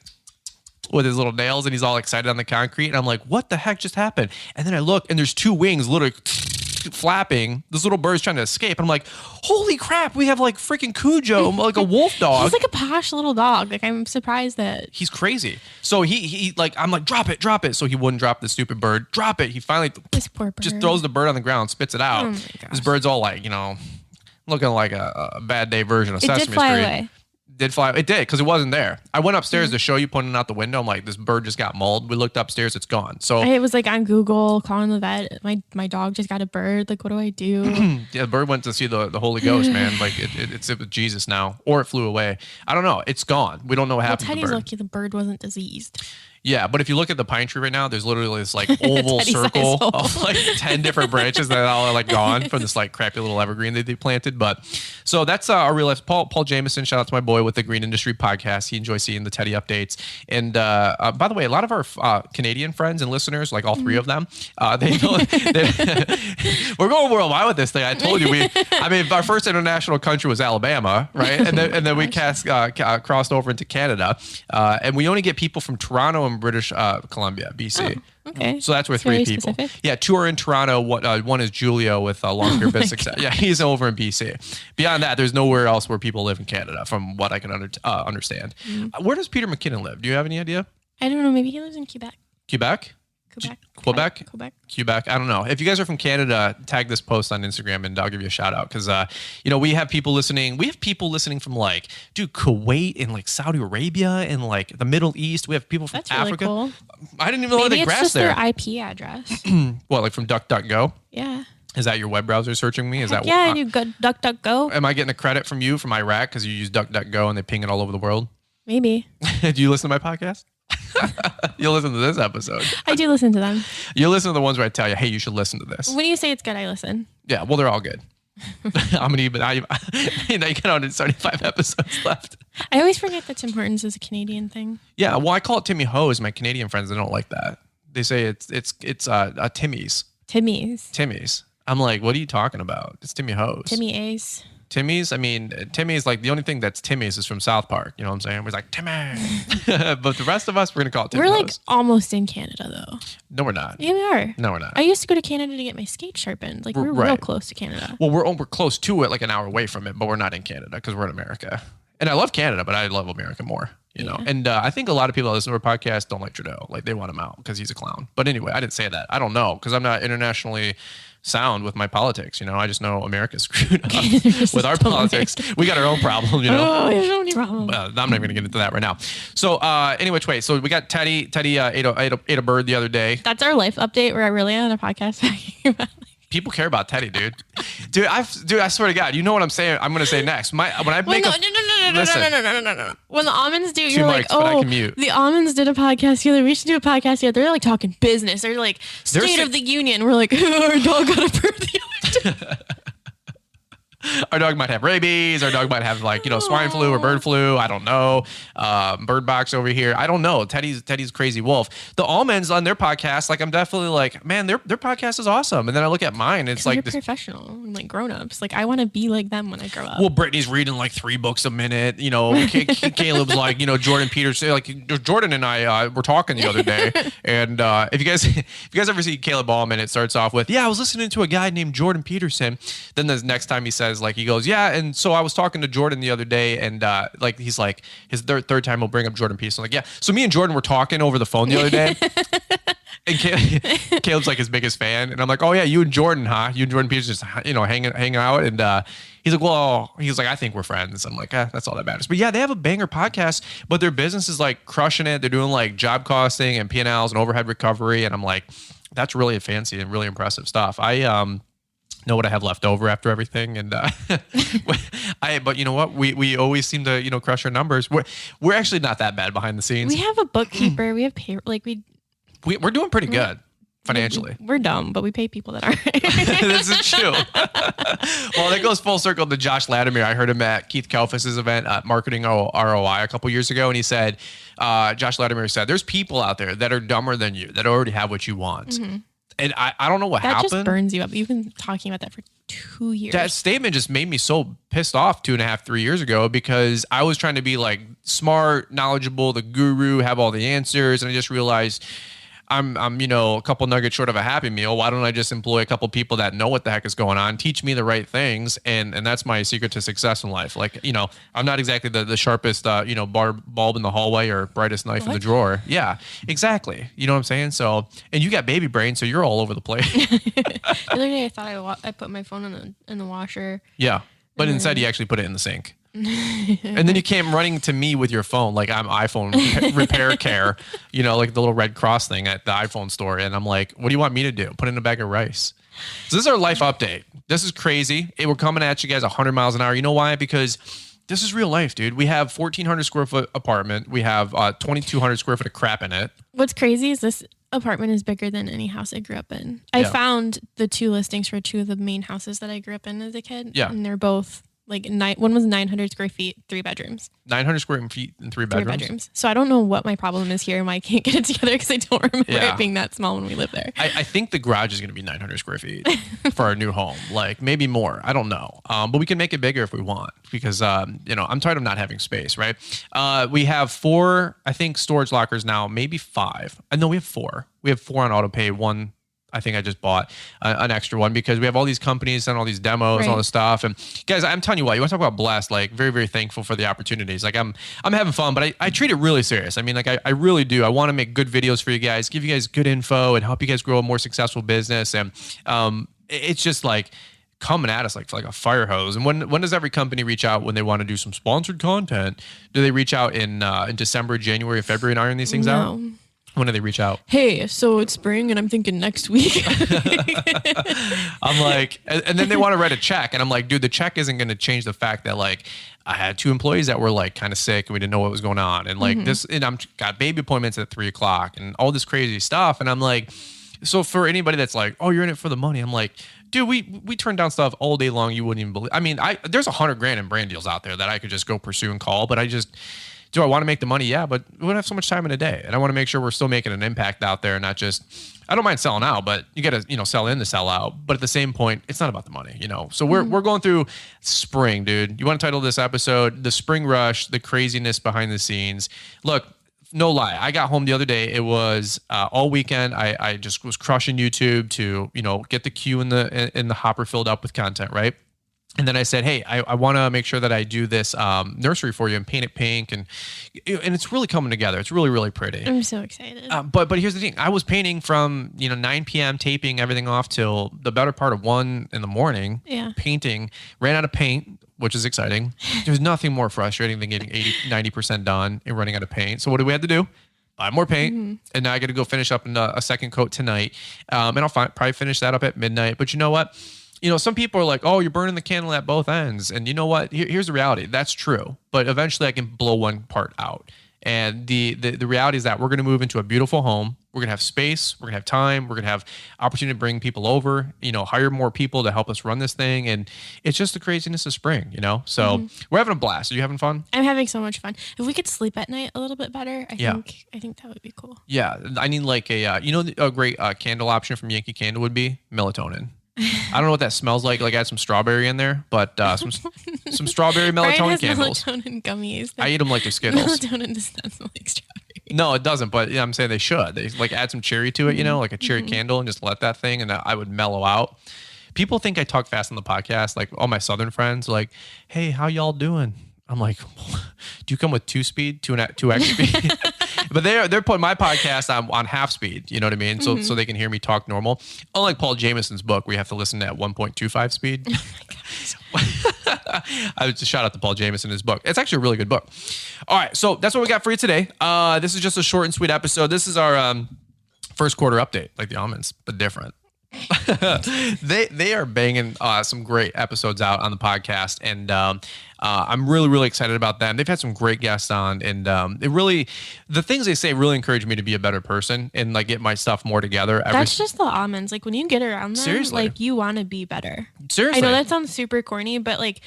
with his little nails and he's all excited on the concrete. And I'm like, what the heck just happened? And then I look and there's 2 wings literally flapping. This little bird's trying to escape. And I'm like, holy crap, we have like freaking Cujo, like a wolf dog. He's like a posh little dog. Like I'm surprised that he's crazy. So he like, I'm like, drop it. So he wouldn't drop the stupid bird. Drop it. He finally this poor bird. Just throws the bird on the ground, spits it out. Oh my gosh. This bird's all like, looking like a bad day version of Sesame Street. It did fly away. It did because it wasn't there. I went upstairs to show you, pointing out the window. I'm like, this bird just got mauled. We looked upstairs, it's gone. So it was like on Google, calling the vet. My dog just got a bird. Like, what do I do? Yeah, the bird went to see the Holy Ghost, man. Like it's with Jesus now, or it flew away. I don't know. It's gone. We don't know what happened to the bird. Teddy's lucky the bird wasn't diseased. Yeah, but if you look at the pine tree right now, there's literally this like oval circle of like 10 different branches that all are like gone from this like crappy little evergreen that they planted. But so that's our real life. Paul Jameson, shout out to my boy with the Green Industry Podcast. He enjoys seeing the Teddy updates. And by the way, a lot of our Canadian friends and listeners, like all 3 of them, we're going worldwide with this thing. I told you our first international country was Alabama, right? And then we crossed over into Canada, and we only get people from Toronto and from British Columbia, BC. Oh, okay. So that's where three people. Specific. Yeah, two are in Toronto. One is Julio with long-term business success. Yeah, he's over in BC. Beyond that, there's nowhere else where people live in Canada, from what I can understand. Where does Peter McKinnon live? Do you have any idea? I don't know. Maybe he lives in Quebec. Quebec? Quebec. I don't know. If you guys are from Canada, tag this post on Instagram and I'll give you a shout out. Cause we have people listening. We have people listening from Kuwait and Saudi Arabia and the Middle East. We have people from Africa. Really cool. I didn't even know they grass there. Maybe it's just their IP address. What, from DuckDuckGo? Yeah. Is that your web browser searching me? I do DuckDuckGo. Am I getting a credit from you from Iraq because you use DuckDuckGo and they ping it all over the world? Maybe. Do you listen to my podcast? You'll listen to this episode. I do listen to them. You listen to the ones where I tell you, hey, you should listen to this. When you say it's good, I listen. Yeah, well, they're all good. How many? But now you got 175 episodes left. I always forget that Tim Hortons is a Canadian thing. Yeah, well, I call it Timmy Ho's. My Canadian friends, they don't like that. They say it's Timmy's. Timmy's. I'm like, what are you talking about? It's Timmy Ho's. Timmy A's. Timmy's, I mean, Timmy's the only thing that's Timmy's is from South Park. You know what I'm saying? We're like, Timmy. But the rest of us, we're going to call it Timmy. We're almost in Canada, though. No, we're not. Yeah, we are. No, we're not. I used to go to Canada to get my skate sharpened. We're real close to Canada. Well, we're close to it, an hour away from it, but we're not in Canada because we're in America. And I love Canada, but I love America more. You know, and I think a lot of people that listen to our podcast don't like Trudeau. They want him out because he's a clown. But anyway, I didn't say that. I don't know because I'm not internationally sound with my politics. I just know America's screwed up with our politics. We got our own problem. Oh, there's so many problems. I'm not even going to get into that right now. So anyway, so we got Teddy ate a bird the other day. That's our life update. We're really on a podcast talking about. People care about Teddy, dude. I swear to God, you know what I'm saying? I'm going to say next. No. When the almonds do, you're like, the almonds did a podcast together. We should do a podcast together. They're talking business. They're State of the Union. We're like, our dog got a bird the other day. Our dog might have rabies. Our dog might have swine flu or bird flu. I don't know. Bird box over here. I don't know. Teddy's crazy wolf. The almonds on their podcast, I'm definitely man, their podcast is awesome. And then I look at mine. It's they're professional and grown-ups. I want to be like them when I grow up. Well, Brittany's reading 3 books a minute. Caleb's Jordan Peterson. Jordan and I were talking the other day. And if you guys ever see Caleb Ballman, it starts off with, I was listening to a guy named Jordan Peterson. Then the next time he says, he goes, and so I was talking to Jordan the other day, and he's his third time he'll bring up Jordan Peterson. So me and Jordan were talking over the phone the other day, and Caleb's his biggest fan, and I'm like, oh yeah, you and Jordan, huh? You and Jordan Peterson just hanging out, and he's like, well, I think we're friends. I'm like, that's all that matters. But yeah, they have a banger podcast, but their business is crushing it. They're doing job costing and P&Ls and overhead recovery, and I'm like, that's really fancy and really impressive stuff. I know what I have left over after everything, and but you know what, we always seem to crush our numbers. We're actually not that bad behind the scenes. We have a bookkeeper. We have pay, we're doing pretty good financially. We're dumb, but we pay people that aren't. This is true. Well, that goes full circle to Josh Latimer. I heard him at Keith Kalfas's event at Marketing ROI a couple years ago, and he said, Josh Latimer said, there's people out there that are dumber than you that already have what you want. Mm-hmm. And I don't know what happened. That just burns you up. You've been talking about that for 2 years. That statement just made me so pissed off 2.5, 3 years ago because I was trying to be smart, knowledgeable, the guru, have all the answers. And I just realized I'm a couple nuggets short of a Happy Meal. Why don't I just employ a couple people that know what the heck is going on, teach me the right things, and that's my secret to success in life. I'm not exactly the sharpest bulb in the hallway or brightest knife in the drawer. Yeah, exactly. You know what I'm saying? So, and you got baby brain, so you're all over the place. The other day I thought I put my phone in the washer. Yeah, but instead you actually put it in the sink. And then you came running to me with your phone like I'm iPhone repair care, the little red cross thing at the iPhone store. And I'm like, what do you want me to do? Put in a bag of rice. So this is our life update. This is crazy. We're coming at you guys 100 miles an hour. You know why? Because this is real life, dude. We have 1,400 square foot apartment. We have 2,200 square foot of crap in it. What's crazy is this apartment is bigger than any house I grew up in. I found the 2 listings for 2 of the main houses that I grew up in as a kid. Yeah. And they're both One was 900 square feet, 3 bedrooms. 900 square feet and 3 bedrooms. 3 bedrooms. So I don't know what my problem is here and why I can't get it together because I don't remember it being that small when we lived there. I think the garage is going to be 900 square feet for our new home, like maybe more. I don't know. But we can make it bigger if we want because, I'm tired of not having space, right? We have 4, I think, storage lockers now, maybe 5. I know we have 4. We have 4 on AutoPay, 1. I think I just bought an extra one because we have all these companies and all these demos and all this stuff. And guys, I'm telling you what, you want to talk about blessed, like very, very thankful for the opportunities. Like I'm having fun, but I treat it really serious. I mean, like I really do. I want to make good videos for you guys, give you guys good info and help you guys grow a more successful business. And it's just like coming at us like a fire hose. And when does every company reach out when they want to do some sponsored content? Do they reach out in December, January, February and iron these things out? When do they reach out? Hey, so it's spring and I'm thinking next week. I'm like, and then they want to write a check. And I'm like, dude, the check isn't going to change the fact that like I had 2 employees that were like kind of sick and we didn't know what was going on. And like this, and I'm got baby appointments at 3:00 and all this crazy stuff. And I'm like, so for anybody that's like, oh, you're in it for the money. I'm like, dude, we turn down stuff all day long. You wouldn't even believe. I mean, there's $100,000 in brand deals out there that I could just go pursue and call, but do I want to make the money? Yeah, but we don't have so much time in a day. And I want to make sure we're still making an impact out there and not just, I don't mind selling out, but you got to, sell in to sell out. But at the same point, it's not about the money, So we're going through spring, dude. You want to title this episode, The Spring Rush, the craziness behind the scenes. Look, no lie. I got home the other day. It was all weekend. I just was crushing YouTube to, get the queue in the hopper filled up with content, right? And then I said, hey, I want to make sure that I do this nursery for you and paint it pink. And it's really coming together. It's really, really pretty. I'm so excited. But here's the thing. I was painting from, 9 p.m., taping everything off till the better part of 1 in the morning. Yeah. Painting. Ran out of paint, which is exciting. There's nothing more frustrating than getting 80-90% done and running out of paint. So what do we have to do? Buy more paint. And now I got to go finish up a second coat tonight. And I'll probably finish that up at midnight. But you know what? Some people are like, oh, you're burning the candle at both ends. And you know what? Here's the reality. That's true. But eventually I can blow one part out. And the reality is that we're going to move into a beautiful home. We're going to have space. We're going to have time. We're going to have opportunity to bring people over, hire more people to help us run this thing. And it's just the craziness of spring, So we're having a blast. Are you having fun? I'm having so much fun. If we could sleep at night a little bit better, I think that would be cool. Yeah. I need like a great candle option from Yankee Candle would be melatonin. I don't know what that smells like. Like I had some strawberry in there, but some strawberry melatonin candles. Melatonin gummies. I eat them like the Skittles. Melatonin does not smell like strawberry. No, it doesn't. But I'm saying they should. They like add some cherry to it, like a cherry candle, and just let that thing, and I would mellow out. People think I talk fast on the podcast. Like all my Southern friends, are like, hey, how y'all doing? I'm like, do you come with 2-speed, 2x speed? But they're putting my podcast on half speed. You know what I mean? So they can hear me talk normal. Unlike Paul Jameson's book, where you have to listen at 1.25 speed. Oh my God. I would just shout out to Paul Jameson in his book. It's actually a really good book. All right, so that's what we got for you today. This is just a short and sweet episode. This is our first quarter update, like the almonds, but different. They are banging some great episodes out on the podcast, and I'm really, really excited about them. They've had some great guests on, and the things they say really encourage me to be a better person and like get my stuff more together. That's just the almonds. Like when you get around them, seriously, like you want to be better. Seriously, I know that sounds super corny, but like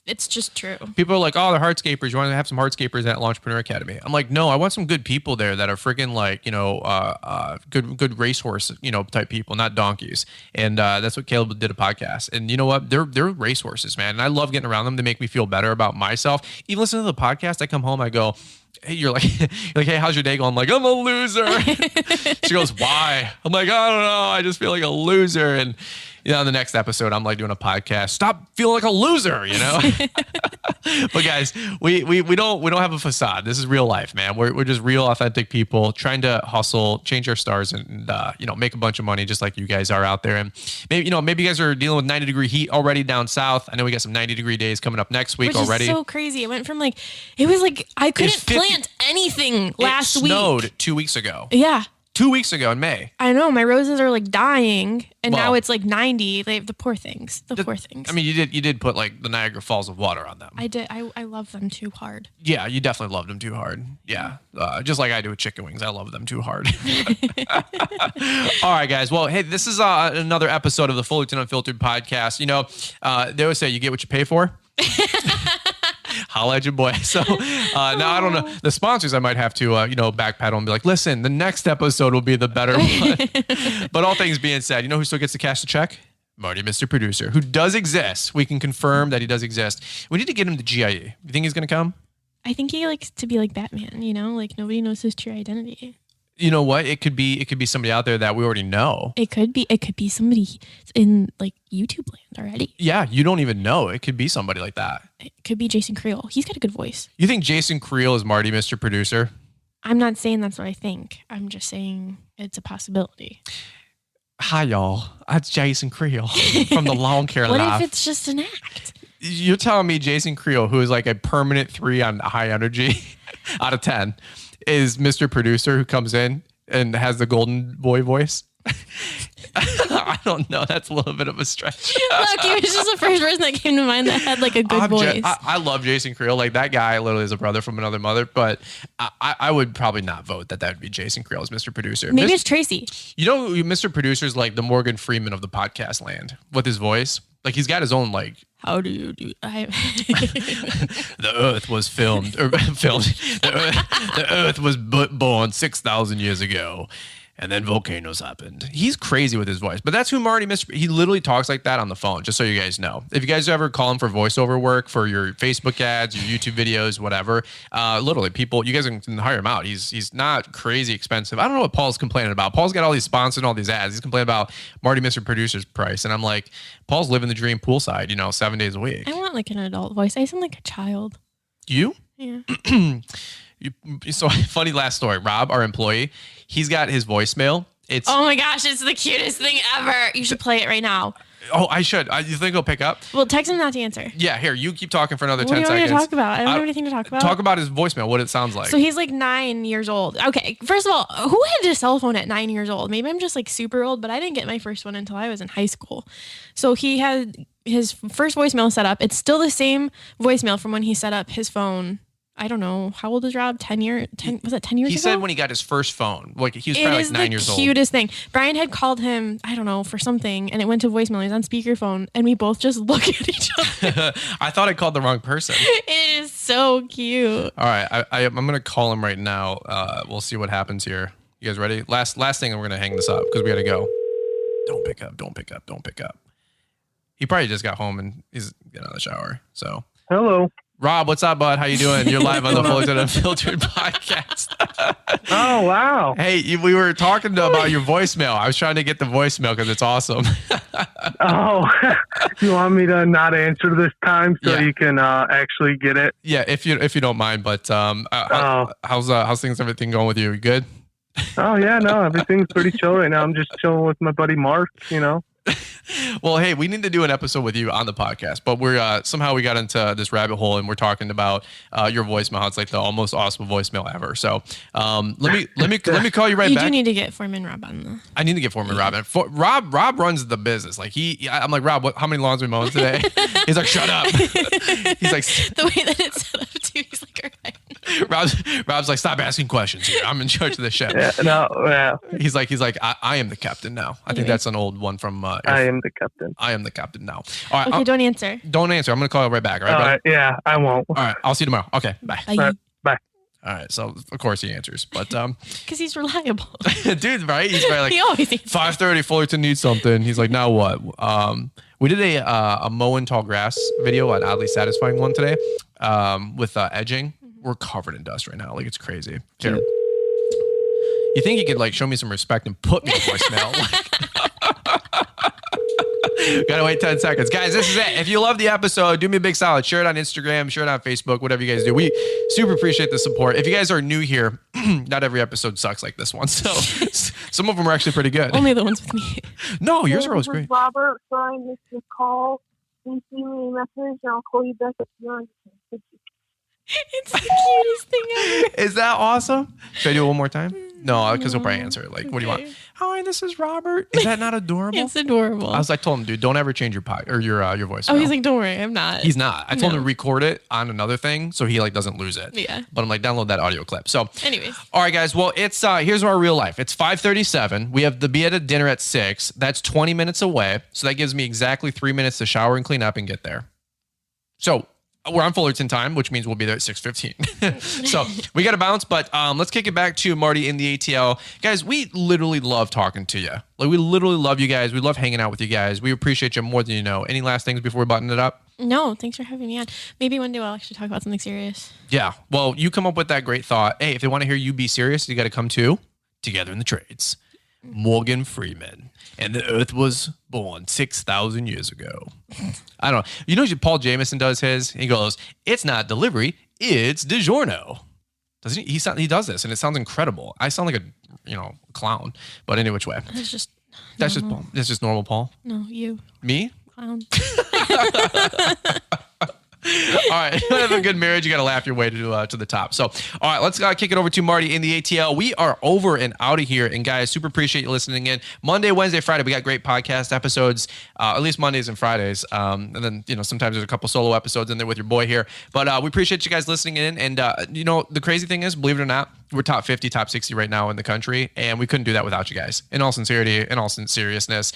it's just true. People are like, oh, they're hardscapers. You want to have some hardscapers at Entrepreneur Academy. I'm like, no, I want some good people there that are freaking like, good racehorse, type people, not donkeys. And that's what Caleb did a podcast. And you know what? They're racehorses, man. And I love getting around them to make me feel better about myself. Even listening to the podcast, I come home, I go, hey, you're like, hey, how's your day going? I'm like, I'm a loser. She goes, why? I'm like, I don't know. I just feel like a loser. And in the next episode, I'm like doing a podcast. Stop feeling like a loser, But guys, we don't have a facade. This is real life, man. We're just real, authentic people trying to hustle, change our stars, and make a bunch of money, just like you guys are out there. And maybe you guys are dealing with 90-degree heat already down south. I know we got some 90-degree days coming up next week already. Which is so crazy. It went from I couldn't plant anything last week. It snowed 2 weeks ago. Yeah. 2 weeks ago in May. I know, my roses are like dying, and now it's like 90. They have the poor things. Poor things. I mean, you did put like the Niagara Falls of water on them. I did. I love them too hard. Yeah, you definitely loved them too hard. Yeah, just like I do with chicken wings. I love them too hard. All right, guys. Well, hey, this is another episode of the Fullerton Unfiltered podcast. You know, they always say you get what you pay for. Holla at your boy. So now I don't know the sponsors. I might have to backpedal and be like, listen, the next episode will be the better one. But all things being said, you know who still gets to cash the check? Marty, Mr. Producer, who does exist. We can confirm that he does exist. We need to get him to GIE. You think he's going to come? I think he likes to be like Batman. You know, like nobody knows his true identity. You know what? It could be somebody out there that we already know. It could be somebody in like YouTube land already. Yeah, you don't even know. It could be somebody like that. It could be Jason Creel. He's got a good voice. You think Jason Creel is Marty, Mr. Producer? I'm not saying that's what I think. I'm just saying it's a possibility. Hi, y'all. That's Jason Creel from the Lawn Care What Live. if it's just an act? You're telling me Jason Creel, who is like a permanent 3 on high energy out of 10, is Mr. Producer who comes in and has the golden boy voice? I don't know. That's a little bit of a stretch. Look, he was just the first person that came to mind that had like a good voice. I love Jason Creel. Like that guy literally is a brother from another mother, but I would probably not vote that would be Jason Creel as Mr. Producer. Maybe it's Tracy. You know, Mr. Producer is like the Morgan Freeman of the podcast land with his voice. Like he's got his own like. How do you do? The Earth was filmed. The Earth was born 6,000 years ago, and then volcanoes happened. He's crazy with his voice, but that's who Marty Mr. He literally talks like that on the phone. Just so you guys know, if you guys ever call him for voiceover work for your Facebook ads, your YouTube videos, whatever, literally people, you guys can hire him out. He's not crazy expensive. I don't know what Paul's complaining about. Paul's got all these sponsors and all these ads. He's complaining about Marty Mr. Producer's price, and I'm like, Paul's living the dream poolside, 7 days a week. I want like an adult voice. I sound like a child. You? Yeah. So funny last story. Rob, our employee, he's got his voicemail. Oh my gosh, it's the cutest thing ever. You should play it right now. Oh, I should. You think he'll pick up? Well, text him not to answer. Yeah, here, you keep talking for another 10 seconds. What do you seconds. want me to talk about? I don't have anything to talk about. Talk about his voicemail, what it sounds like. So he's like 9 years old. Okay, first of all, who had a cell phone at 9 years old? Maybe I'm just like super old, but I didn't get my first one until I was in high school. So he had his first voicemail set up. It's still the same voicemail from when he set up his phone. I don't know. How old is Rob? 10 years? Was that 10 years ago? He said when he got his first phone. Like he was probably like 9 years old. It is the cutest thing. Brian had called him, I don't know, for something, and it went to voicemail. He was on speakerphone, and we both just look at each other. I thought I called the wrong person. It is so cute. All right. I'm going to call him right now. We'll see what happens here. You guys ready? Last thing, we're going to hang this up because we got to go. Don't pick up. He probably just got home and he's getting out of the shower. So. Hello. Rob, what's up, bud? How you doing? You're live on the Fullerton Unfiltered podcast. Oh, wow. Hey, we were talking about your voicemail. I was trying to get the voicemail because it's awesome. Oh, you want me to not answer this time so you can actually get it? Yeah, if you don't mind. But how's everything going with you? You good? Oh, yeah, no, everything's pretty chill right now. I'm just chilling with my buddy Mark, Well, hey, we need to do an episode with you on the podcast, but we're somehow we got into this rabbit hole and we're talking about your voicemail. It's like the almost awesome voicemail ever. So let me call you back. You do need to get Foreman Rob on the. I need to get Foreman Rob. Rob runs the business. Like I'm like, Rob, how many lawns are we mowing today? He's like, shut up. He's like, the way that it's set up too. He's like, all right. Rob's like, stop asking questions here. I'm in charge of the ship. Yeah. He's like, I am the captain now. I think that's an old one from. I am the captain. I am the captain now. All right. Okay, don't answer. Don't answer. I'm going to call you right back. All right. Yeah, I won't. All right. I'll see you tomorrow. Okay. Bye. Bye. All right. So of course he answers, but because he's reliable, dude. Right? He's probably like he always answers. 5:30. Fullerton needs something. He's like, now what? We did a mowing tall grass video, an oddly satisfying one today, with edging. We're covered in dust right now. Like it's crazy. Here. You think you could like show me some respect and put me in voicemail? Gotta wait 10 seconds. Guys, this is it. If you love the episode, do me a big solid. Share it on Instagram, share it on Facebook, whatever you guys do. We super appreciate the support. If you guys are new here, not every episode sucks like this one. So some of them are actually pretty good. Only the ones with me. No, yours are always great. Robert, sorry I missed your call. Please leave me a message and I'll call you back if you're interested. It's the cutest thing ever. Is that awesome? Should I do it one more time? No, because he'll probably answer it. Like, what do you want? Hi, this is Robert. Is that not adorable? It's adorable. I told him, dude, don't ever change your your voice. Oh, he's like, don't worry, I'm not. He's not. I told him to record it on another thing so he like doesn't lose it. Yeah. But I'm like, download that audio clip. So, anyways. All right, guys. Well, it's here's our real life. It's 5:37. We have the be at a dinner at 6. That's 20 minutes away. So that gives me exactly 3 minutes to shower and clean up and get there. So we're on Fullerton time, which means we'll be there at 6:15. So we got to bounce, but let's kick it back to Marty in the ATL. Guys, we literally love talking to you. Like, we literally love you guys. We love hanging out with you guys. We appreciate you more than you know. Any last things before we button it up? No, thanks for having me on. Maybe one day we'll actually talk about something serious. Yeah. Well, you come up with that great thought. Hey, if they want to hear you be serious, you got to come to Together in the Trades. Morgan Freeman. And the earth was born 6,000 years ago. I don't know. You know, Paul Jameson does his. He goes, it's not delivery, it's DiGiorno. Doesn't he? He does this, and it sounds incredible. I sound like a clown, but any which way. That's just Paul. That's just normal Paul. No, you. Me? Clown. All right, you have a good marriage. You got to laugh your way to the top. So, all right, let's kick it over to Marty in the ATL. We are over and out of here. And guys, super appreciate you listening in. Monday, Wednesday, Friday, we got great podcast episodes. At least Mondays and Fridays. And then sometimes there's a couple solo episodes in there with your boy here. But we appreciate you guys listening in. And the crazy thing is, believe it or not, we're top 50, top 60 right now in the country, and we couldn't do that without you guys. In all sincerity, in all seriousness,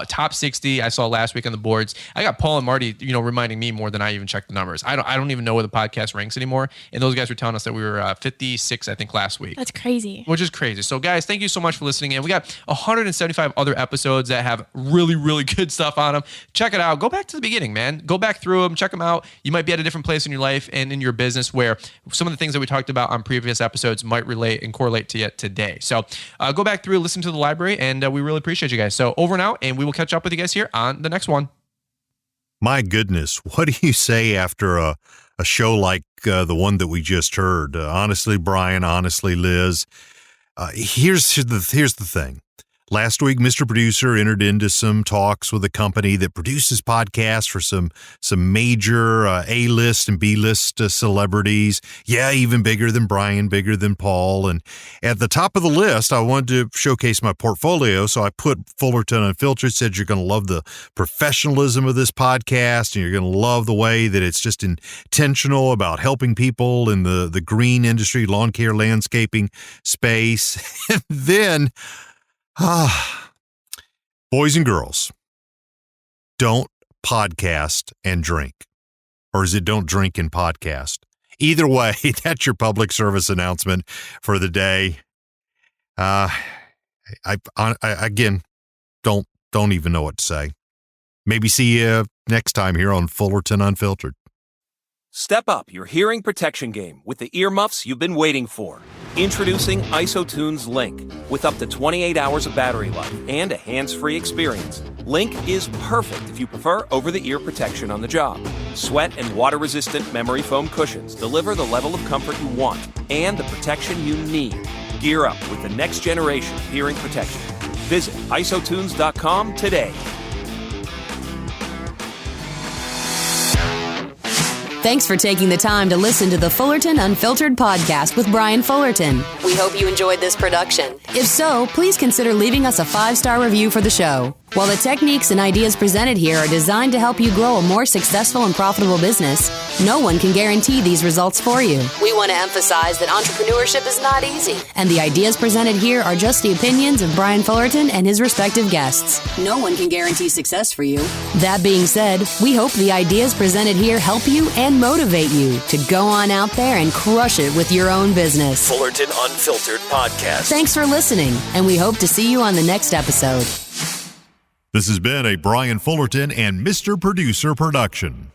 top 60. I saw last week on the boards. I got Paul and Marty, reminding me more than I even checked the numbers. I don't even know where the podcast ranks anymore, and those guys were telling us that we were 56, I think, last week. That's crazy. Which is crazy. So, guys, thank you so much for listening in. We got 175 other episodes that have really, really good stuff on them. Check it out. Go back to the beginning, man. Go back through them. Check them out. You might be at a different place in your life and in your business where some of the things that we talked about on previous episodes might relate and correlate to you today. So go back through, listen to the library, and we really appreciate you guys. So over and out, and we will catch up with you guys here on the next one. My goodness, what do you say after a show like the one that we just heard? Honestly, Brian, honestly, Liz, here's the thing. Last week, Mr. Producer entered into some talks with a company that produces podcasts for some major A-list and B-list celebrities. Yeah, even bigger than Brian, bigger than Paul. And at the top of the list, I wanted to showcase my portfolio, so I put Fullerton Unfiltered, said you're going to love the professionalism of this podcast, and you're going to love the way that it's just intentional about helping people in the green industry, lawn care, landscaping space. And then... boys and girls, don't podcast and drink. Or is it don't drink and podcast? Either way, that's your public service announcement for the day. I again, don't even know what to say. Maybe see you next time here on Fullerton Unfiltered. Step up your hearing protection game with the earmuffs you've been waiting for. Introducing IsoTunes Link. With up to 28 hours of battery life and a hands-free experience, Link is perfect if you prefer over-the-ear protection on the job. Sweat and water-resistant memory foam cushions deliver the level of comfort you want and the protection you need. Gear up with the next generation of hearing protection. Visit isotunes.com today. Thanks for taking the time to listen to the Fullerton Unfiltered podcast with Brian Fullerton. We hope you enjoyed this production. If so, please consider leaving us a 5-star review for the show. While the techniques and ideas presented here are designed to help you grow a more successful and profitable business, no one can guarantee these results for you. We want to emphasize that entrepreneurship is not easy, and the ideas presented here are just the opinions of Brian Fullerton and his respective guests. No one can guarantee success for you. That being said, we hope the ideas presented here help you and motivate you to go on out there and crush it with your own business. Fullerton Unfiltered Podcast. Thanks for listening, and we hope to see you on the next episode. This has been a Brian Fullerton and Mr. Producer production.